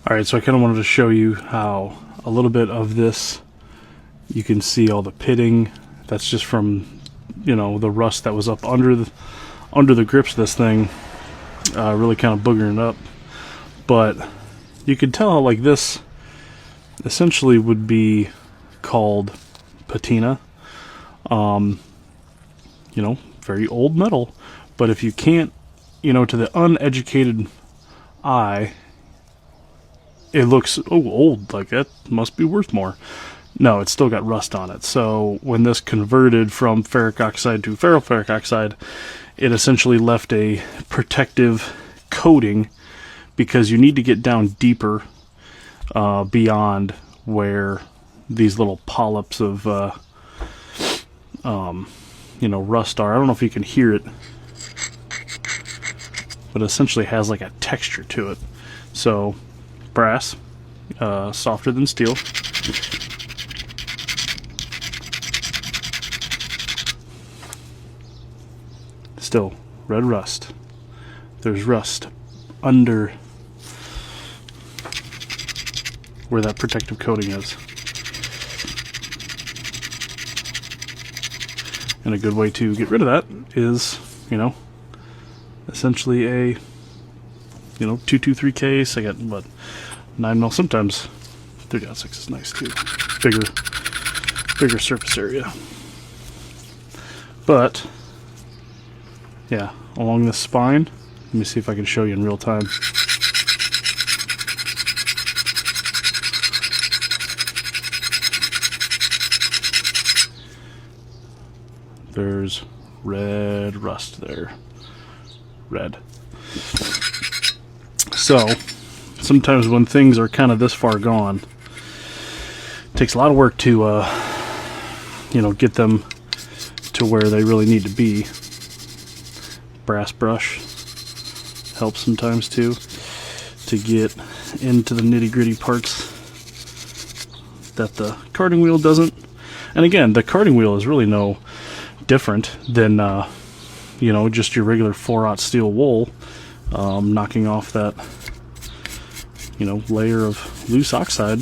Alright, so I kind of wanted to show you how a little bit of this, you can see all the pitting. That's just from, you know, the rust that was up under the grips of this thing, really kind of boogering up. But you can tell how, like, this essentially would be called patina. You know, very old metal. But if you can't, you know, to the uneducated eye, it looks, oh, old, like that must be worth more. No, it's still got rust on it. So when this converted from ferric oxide to ferroferric oxide, it essentially left a protective coating, because you need to get down deeper beyond where these little polyps of you know, rust are. I don't know if you can hear it, but it essentially has like a texture to it. So brass, softer than steel. Still red rust. There's rust under where that protective coating is. And a good way to get rid of that is, you know, essentially a, you know, 223 case. I got, what, 9mm, sometimes 3.6 is nice too. Bigger surface area. But yeah, along this spine, let me see if I can show you in real time. There's red rust there. Red. So sometimes when things are kind of this far gone, it takes a lot of work to you know, get them to where they really need to be. Brass brush helps sometimes too, to get into the nitty-gritty parts that the carding wheel doesn't. And again, the carding wheel is really no different than you know, just your regular 4/0 steel wool, knocking off that, you know, layer of loose oxide.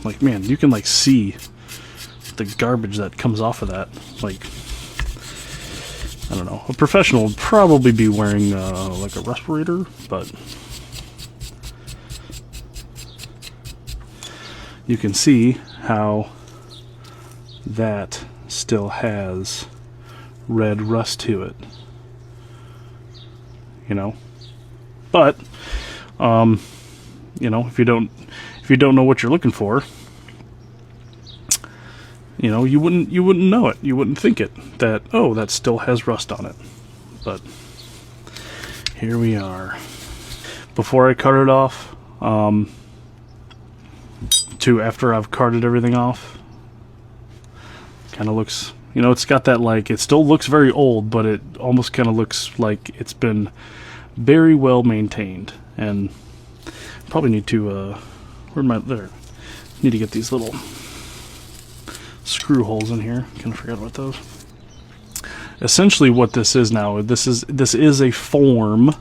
Like, man, you can like see the garbage that comes off of that. Like, I don't know, a professional would probably be wearing like a respirator, but you can see how that still has red rust to it, you know. But you know, if you don't know what you're looking for, you know, you wouldn't know it. You wouldn't think it, that, oh, that still has rust on it. But here we are. Before I cut it off, to after I've carted everything off, kind of looks, you know, it's got that, like, it still looks very old, but it almost kind of looks like it's been very well maintained. And probably need to there, need to get these little screw holes in here. Kind of forgot about those. Essentially what this is now, this is a form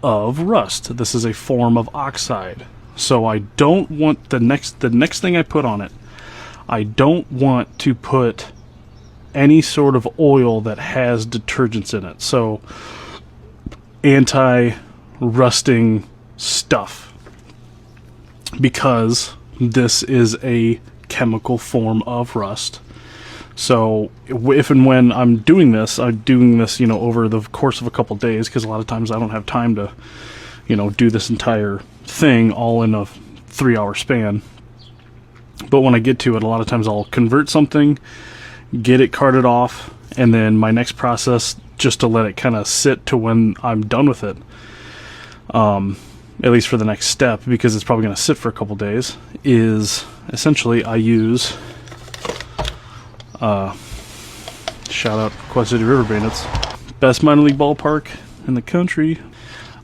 of rust. This is a form of oxide. So I don't want the next thing I put on it, I don't want to put any sort of oil that has detergents in it. So anti-rusting stuff, because this is a chemical form of rust. So if and when I'm doing this, you know, over the course of a couple days, because a lot of times I don't have time to, you know, do this entire thing all in a 3-hour span. But when I get to it, a lot of times I'll convert something, get it carted off, and then my next process, just to let it kind of sit to when I'm done with it, at least for the next step, because it's probably going to sit for a couple days, is essentially I use, shout out Quad City River Bandits, best minor league ballpark in the country.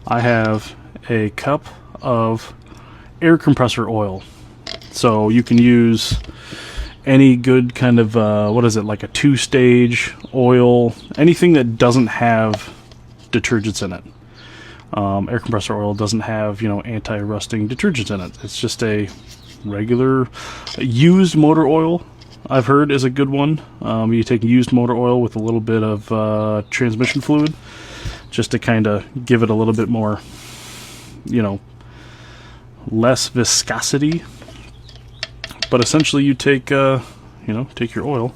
I have a cup of air compressor oil. So you can use any good kind of, what is it, like a 2-stage oil, anything that doesn't have detergents in it. Air compressor oil doesn't have, you know, anti-rusting detergents in it. It's just a regular used motor oil. I've heard is a good one. You take used motor oil with a little bit of transmission fluid, just to kind of give it a little bit more, you know, less viscosity. But essentially, you take, you know, take your oil,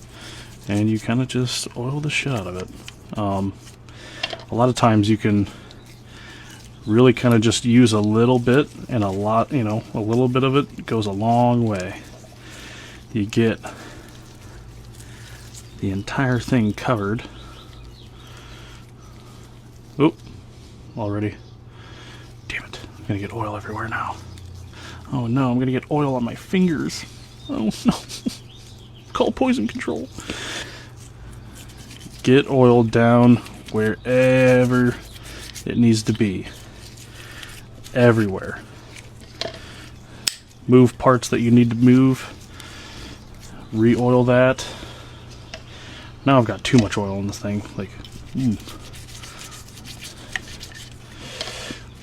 and you kind of just oil the shit out of it. A lot of times you can really kind of just use a little bit, and a lot, you know, a little bit of it goes a long way. You get the entire thing covered. Oop, already. Damn it, I'm gonna get oil everywhere now. Oh no, I'm gonna get oil on my fingers. Oh no. Call poison control. Get oil down wherever it needs to be. Everywhere. Move parts that you need to move. Re-oil that. Now I've got too much oil in this thing. Like,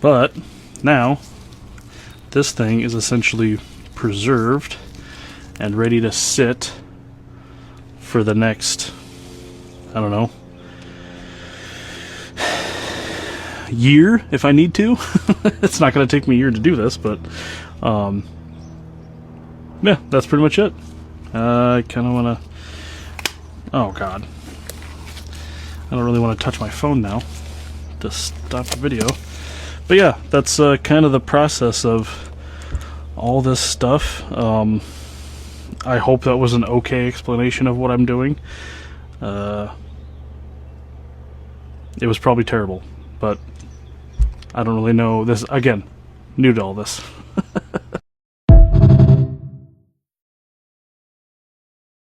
But now this thing is essentially preserved and ready to sit for the next, I don't know, year if I need to. It's not going to take me a year to do this, but yeah, that's pretty much it. I kind of want to, oh god, I don't really want to touch my phone now to stop the video. But yeah, that's kind of the process of all this stuff. I hope that was an okay explanation of what I'm doing. It was probably terrible, but I don't really know. This, again, new to all this.